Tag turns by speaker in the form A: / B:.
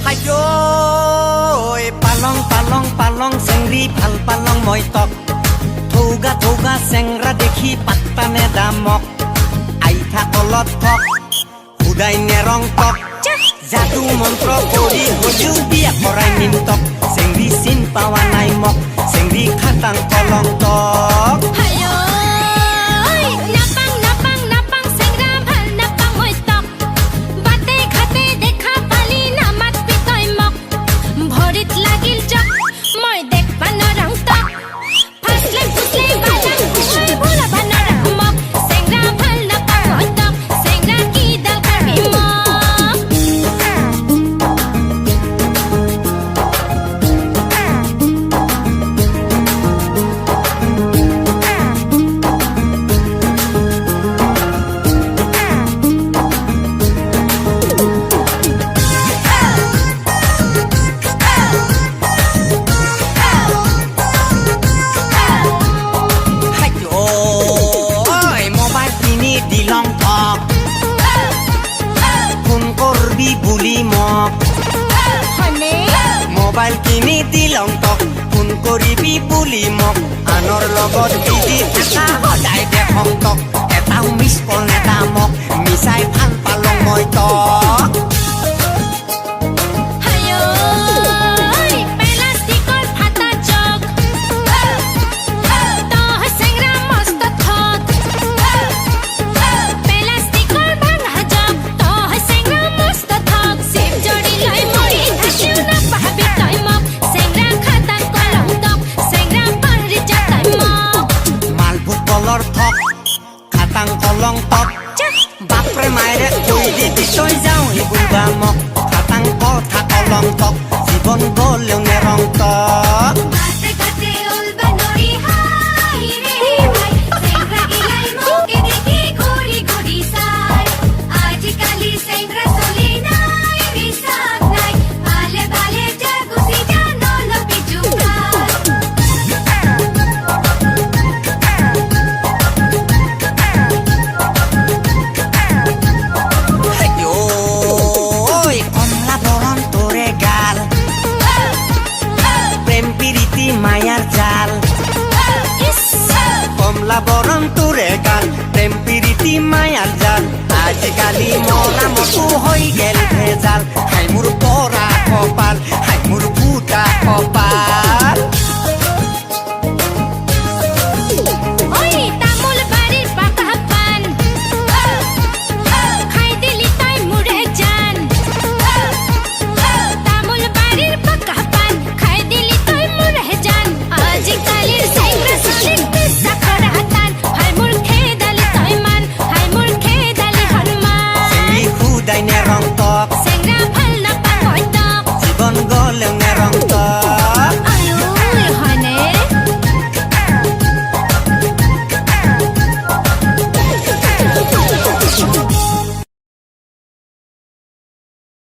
A: হাইজৈ পালং পালং পালং চেংৰি ভাল পালং মই তক থৌগা থৌগা চেংৰা দেখি পাত্তা নেদামক আইঠা কলত ঠক সুদাই নেৰং তক যাদু মন্ত্ৰ কৰি হজু বিয়া কৰাই নিমতক চেংৰি চিন পাৱা নাই মক চেংৰি খাটাং কলং তক মোবাইল কিনি দিলং তক ফোন কৰিবি বুলি মোক আনৰ লগত বিজি থাকা সদায় দেখং তক এটাও মিছ কল নেদামক মিছাই ভাল পালং মই তক